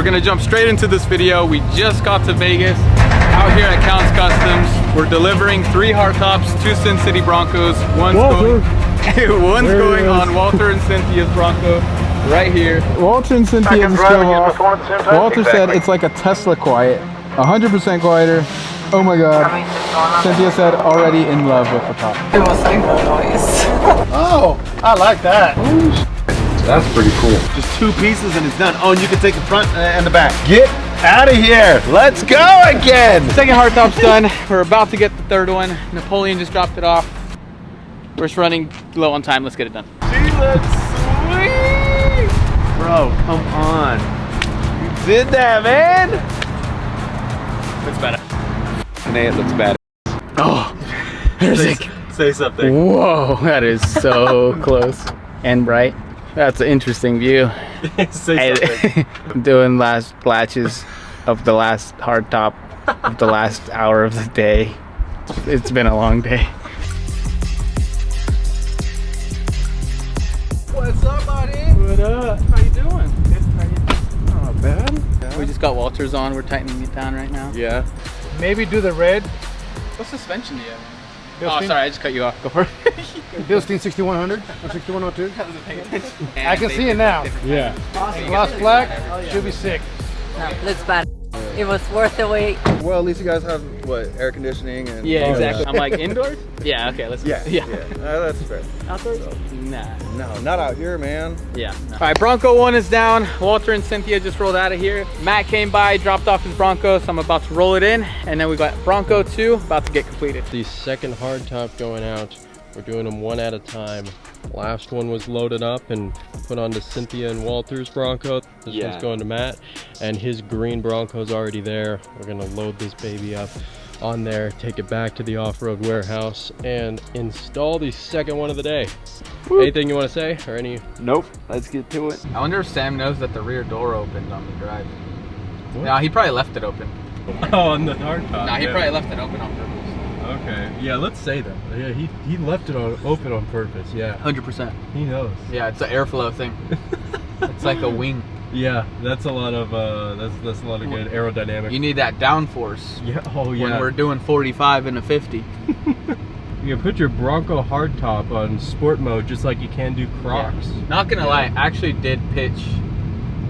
we're gonna jump straight into this video. We just got to Vegas, out here at Counts Customs. We're delivering 3 hardtops, 2 Sin City Broncos. One's going on Walter and Cynthia's Bronco, right here. Walter and Cynthia just drove off. Walter said it's like a Tesla quiet, 100% quieter. Oh my God. Cynthia said already in love with the top. It was like no noise. Oh, I like that. That's pretty cool. Just 2 pieces and it's done. Oh, and you can take the front and the back. Get out of here. Let's go again. Second hardtop's done. We're about to get the third one. Napoleon just dropped it off. We're just running low on time. Let's get it done. She looks sweet. Bro, come on. You did that, man. Looks better. Nay, it looks bad. Oh, there's like. Say something. Whoa, that is so close and bright. That's an interesting view. Say something. I'm doing last splashes of the last hardtop of the last hour of the day. It's been a long day. What's up, buddy? What up? How you doing? Not bad. We just got Walters on. We're tightening it down right now. Yeah. Maybe do the red. What suspension do you have? Bilstein? Oh, sorry, I just cut you off. Go for it. Bilstein 6100 or 6102. I wasn't paying attention. I can see it now. Yeah. Gloss black should be sick. No, looks bad. It was worth the wait. Well, at least you guys have what, air conditioning and Yeah, exactly. I'm like indoors. Yeah. Okay. Let's. yeah. That's fair. Outdoors? So, Nah. no, not out here, man. Yeah. No. All right, Bronco 1 is down. Walter and Cynthia just rolled out of here. Matt came by, dropped off his Bronco, so I'm about to roll it in. And then we got Bronco 2 about to get completed. The second hardtop going out. We're doing them one at a time. Last one was loaded up and put onto Cynthia and Walter's Bronco. This one's going to Matt, and his green Bronco's already there. We're gonna load this baby up on there, take it back to the Offroad Warehouse, and install the second one of the day. Woo. Anything you want to say, or any? Nope. Let's get to it. I wonder if Sam knows that the rear door opened on the drive. What? Nah, he probably left it open. Oh, on the hardtop. Nah, he probably left it open on purpose. Okay, yeah, let's say that. Yeah, he left it open on purpose, yeah. 100%. He knows. Yeah, it's an airflow thing. It's like a wing. Yeah, that's a lot of that's a lot of good aerodynamics. You need that downforce. Yeah, oh yeah. When we're doing 45 and a 50. You can put your Bronco hardtop on sport mode just like you can do Crocs. Yeah. Not gonna lie, I actually did pitch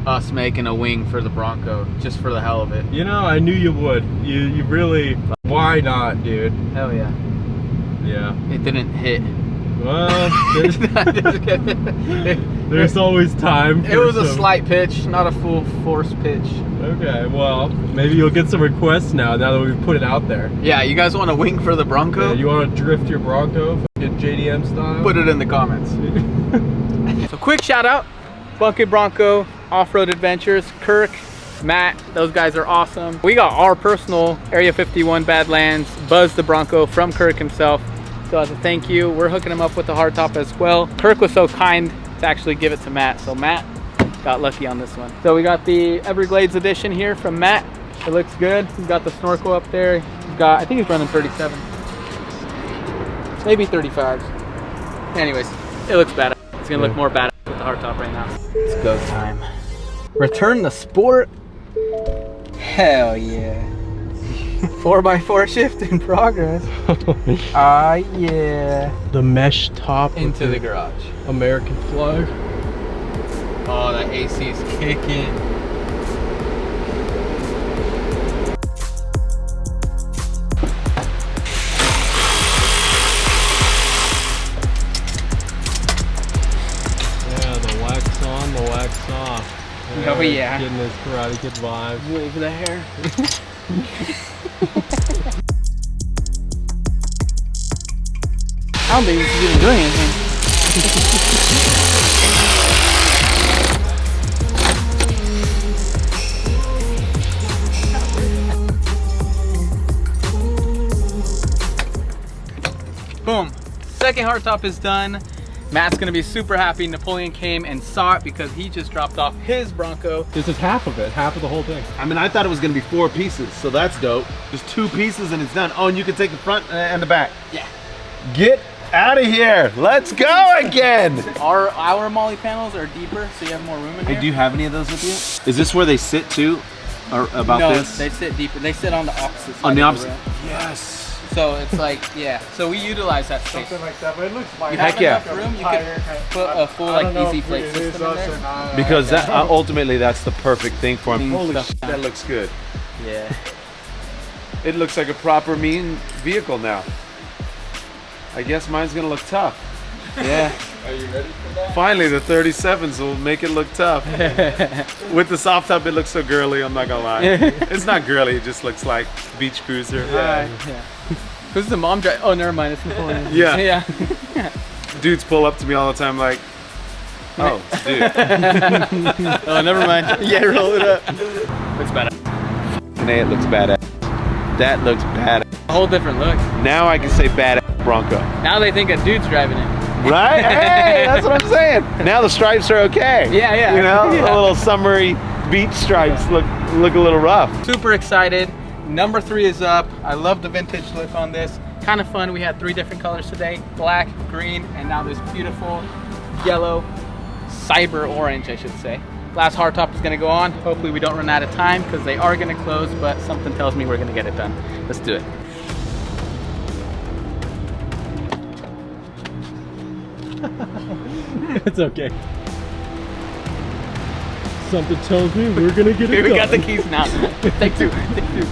us making a wing for the Bronco just for the hell of it. You know, I knew you would. You really, why not, dude? Hell yeah. Yeah. It didn't hit. Well, Just kidding. there's always time. It was a slight pitch, not a full force pitch. Okay, well, maybe you'll get some requests now that we put it out there. Yeah, you guys want a wing for the Bronco? Yeah, you want to drift your Bronco, fucking JDM style? Put it in the comments. So quick shout out, Bucket Bronco, Off-Road Adventures, Kirk, Matt, those guys are awesome. We got our personal Area 51 Badlands, Buzz the Bronco from Kirk himself. So as a thank you, we're hooking him up with the hardtop as well. Kirk was so kind to actually give it to Matt, so Matt got lucky on this one. So we got the Everglades edition here from Matt. It looks good. He's got the snorkel up there. He's got, I think he's running 37. Maybe 35s. Anyways, it looks badass. It's gonna look more badass with the hardtop right now. It's go time. Return the sport. Hell yeah. 4x4 shift in progress. Ah, yeah. The mesh top Into the garage. American flag. Oh, that AC is kicking. Yeah, the wax on, the wax off. Oh yeah. Getting this Karate Kid vibes. Wave the hair. I don't think this is even doing anything. Boom. Second hardtop is done. Matt's gonna be super happy. Napoleon came and saw it because he just dropped off his Bronco. This is half of it, half of the whole thing. I mean, I thought it was gonna be 4 pieces, so that's dope. Just 2 pieces and it's done. Oh, and you can take the front and the back. Yeah. Get Out of here. Let's go again. Our molly panels are deeper, so you have more room in here. Hey, do you have any of those with you? Is this where they sit too? Or about no, this? they sit deeper. They sit on the opposite side. On the of opposite? room. Yes. So it's like, yeah. So we utilize that space. Something like that, but it looks fine. You Heck have yeah. enough room, you could put a full like easy plate system in there. Because that ultimately that's the perfect thing for him. Clean Holy stuff shit, down. that looks good. Yeah. It looks like a proper mean vehicle now. I guess mine's gonna look tough. Yeah. Are you ready for that? Finally, the 37s will make it look tough. With the soft top, it looks so girly, I'm not gonna lie. It's not girly, it just looks like beach cruiser. Yeah. Who's the mom drive? Oh, never mind. It's Nicole. Yeah. Yeah. Dudes pull up to me all the time like, oh, dude. Oh, never mind. Yeah, roll it up. Looks badass. Hey, it looks badass. That looks badass. A whole different look. Now I can say badass Bronco. Now they think a dude's driving it. Right? Hey, that's what I'm saying. Now the stripes are okay. Yeah, yeah. You know, Yeah. the little summery beach stripes look a little rough. Super excited. Number 3 is up. I love the vintage look on this. Kind of fun. We had 3 different colors today. Black, green, and now this beautiful yellow, cyber orange, I should say. Last hardtop is gonna go on. Hopefully we don't run out of time because they are gonna close, but something tells me we're gonna get it done. Let's do it. It's okay. Something tells me we're gonna get it Okay, we done. got the keys now. Take 2. Take 2.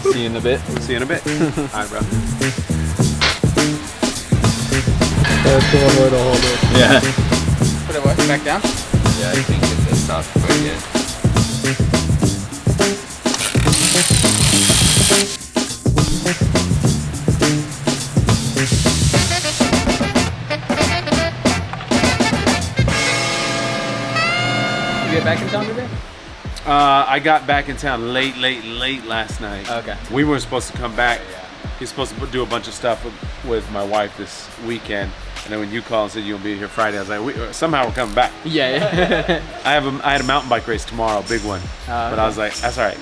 See you in a bit. See you in a bit. All right, bro. That's the one way to hold it. Yeah. Put it what? Back down? Yeah, I think it's a soft quite yet. You get back in town today? I got back in town late last night. Okay. We weren't supposed to come back. He's supposed to do a bunch of stuff with my wife this weekend. And then when you called and said you'll be here Friday, I was like, somehow we're coming back. Yeah. I had a mountain bike race tomorrow, big one. But I was like, that's all right.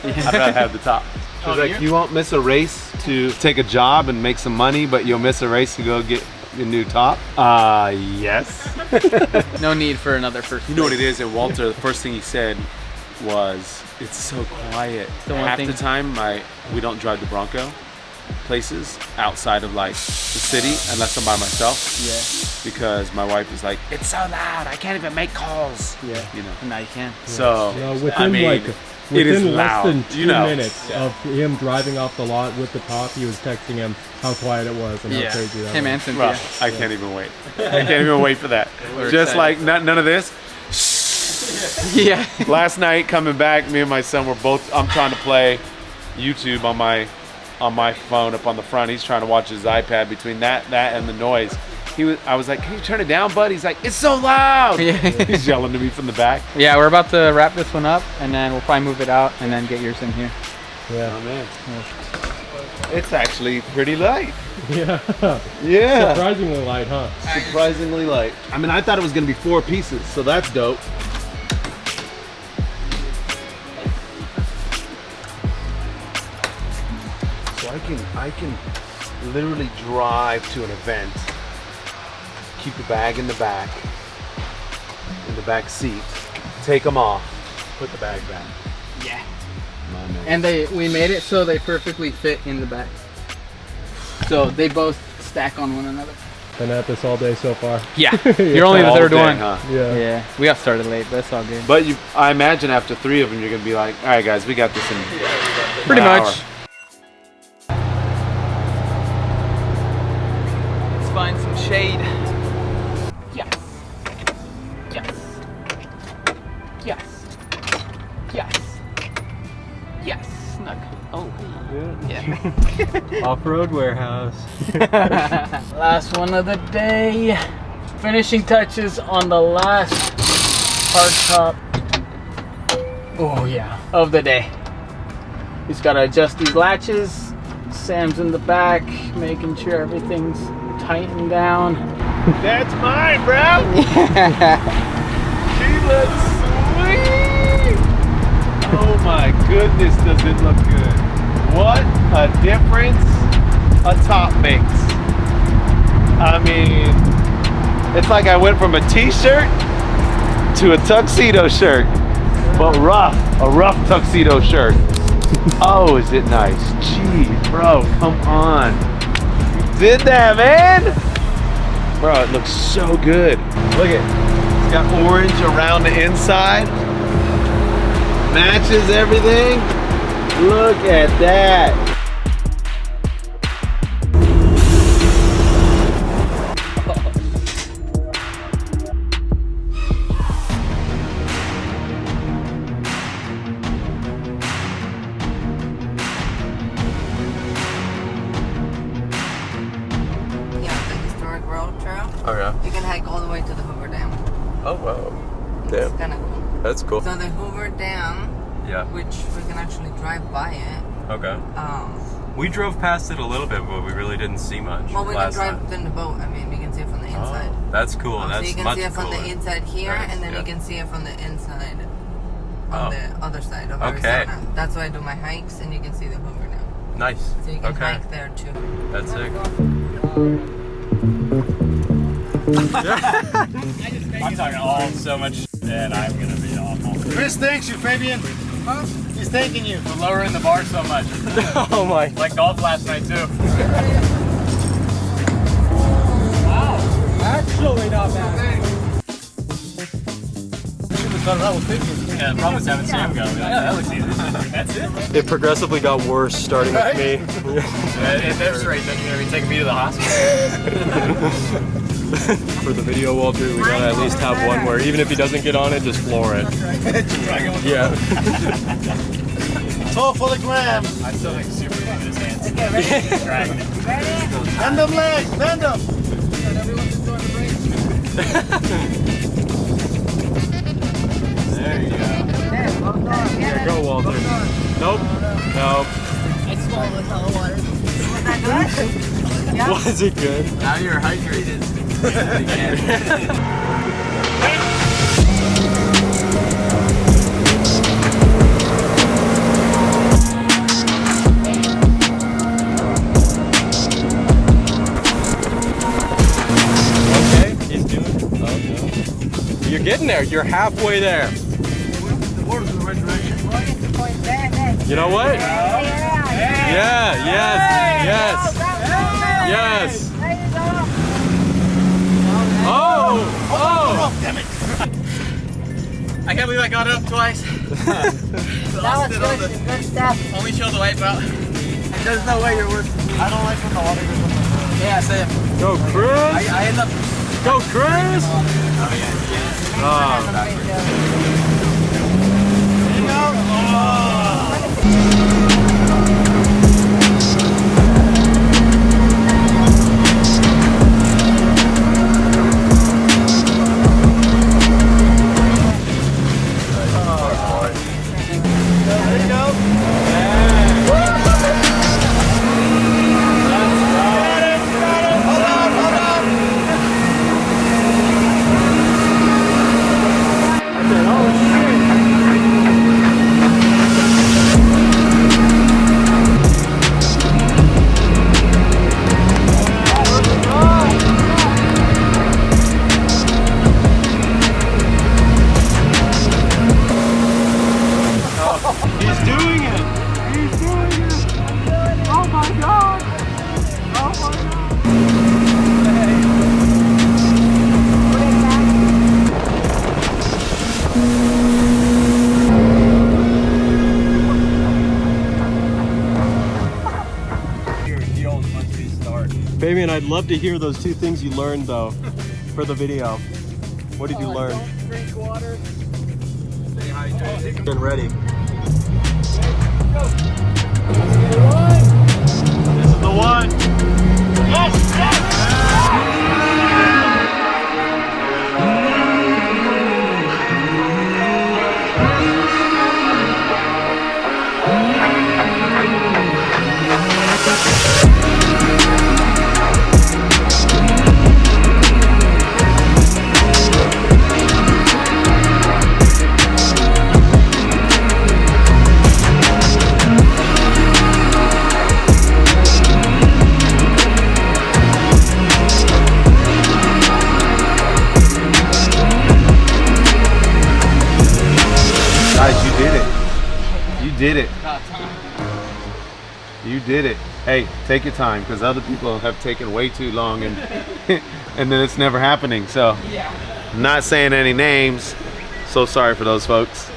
I'd rather have the top. She's like, you won't miss a race to take a job and make some money, but you'll miss a race to go get a new top? Yes. No need for another first. You know what it is? And Walter, the first thing he said was, it's so quiet. The one Half thing- the time, we don't drive the Bronco places outside of like the city unless I'm by myself. Yeah. Because my wife is like, it's so loud, I can't even make calls. Yeah. You know. Now you can. So Within I mean, it is within less loud. than 2 You know. minutes of him driving off the lot with the top, he was texting him how quiet it was and how crazy that Him was. and Cynthia. Well, I can't even wait. I can't even wait for that. We're Just excited. like none of this. Yeah. Last night coming back, me and my son were both. I'm trying to play YouTube on my phone up on the front. He's trying to watch his iPad. Between that and the noise, I was like, "Can you turn it down, bud?" He's like, "It's so loud." Yeah. He's yelling to me from the back. Yeah, we're about to wrap this one up, and then we'll probably move it out, and then get yours in here. Yeah. Oh man, it's actually pretty light. Yeah. Yeah, Surprisingly light, huh? surprisingly light. I mean, I thought it was gonna be 4 pieces, so that's dope. So I can literally drive to an event, keep the bag in the back seat, take them off, put the bag back. Yeah. My man. And we made it so they perfectly fit in the back. So they both stack on one another. Been at this all day so far. Yeah. You're only the All third day, one. huh? Yeah. Yeah. We got started late, but it's all good. But I imagine after 3 of them, you're gonna be like, all right, guys, we got this in Pretty an hour." much. Let's find some shade. Yes. Yes. Yes. Yes. Yes. Snug. Oh. Yeah. Offroad Warehouse. Last one of the day. Finishing touches on the last hardtop. Oh yeah, of the day. Just gotta adjust these latches. Sam's in the back, making sure everything's tightened down. That's mine, bro. She looks sweet. Oh my goodness, does it look good? What a difference a top makes. I mean, it's like I went from a t-shirt to a tuxedo shirt, but rough, a rough tuxedo shirt. Oh, is it nice? Jeez, bro, come on. You did that, man. Bro, it looks so good. Look at it. It's got orange around the inside. Matches everything. Look at that. You can hike all the way to the Hoover Dam. Oh wow. It's Damn. kind of cool. That's cool. So the Hoover Dam, Yeah. which we can actually drive by it. Okay. We drove past it a little bit, but we really didn't see much. Well, we can last drive time. in the boat. I mean, we can see it from the inside. Oh, that's cool. So That's you can much see it from cooler. the inside here, Nice, and then yeah. you can see it from the inside on the other side of Okay. Arizona. That's why I do my hikes, and you can see the Hoover Dam. Nice. So you can Okay. hike there too. That's sick. I'm talking all so much shit and I'm gonna be awful. Chris thanks you, Fabian. He's thanking you. For lowering the bar so much. Oh my. Like golf last night too. Actually not bad. Yeah, the problem is having Sam go. Like, yeah, that looks easy. That's it. It progressively got worse starting with me. At this rate, then you're gonna be taking me to the hospital. For the video, Walter, we gotta at least have one where even if he doesn't get on it, just floor it. Yeah. It's all for the gram. I still think Superman with his hands. Okay, dragging it. Bend them legs, bend them. There you go. Yeah, go, Walter. Nope. Nope. I swallowed a ton of water. Was that good? Yeah. Was it good? Now you're hydrated. Okay, he's doing it. Oh, no. You're getting there. You're halfway there. The water's in the right direction. You know what? Yeah, yes, yes, yes. Oh, oh. Damn it. I can't believe I got up twice. That was good, good stuff. Only show the wipeout. There's no way you're worse than me. I don't like when the water goes up. Yeah, same. Go, Chris. I end up. Go, Chris. Oh, Fabian, I'd love to hear those two things you learned though for the video. What did you learn? Don't drink water. Stay hydrated. Getting ready. This is the one. Yes, yes! did it. You did it. Hey, take your time, because other people have taken way too long, and and then it's never happening. So, I'm not saying any names. So sorry for those folks.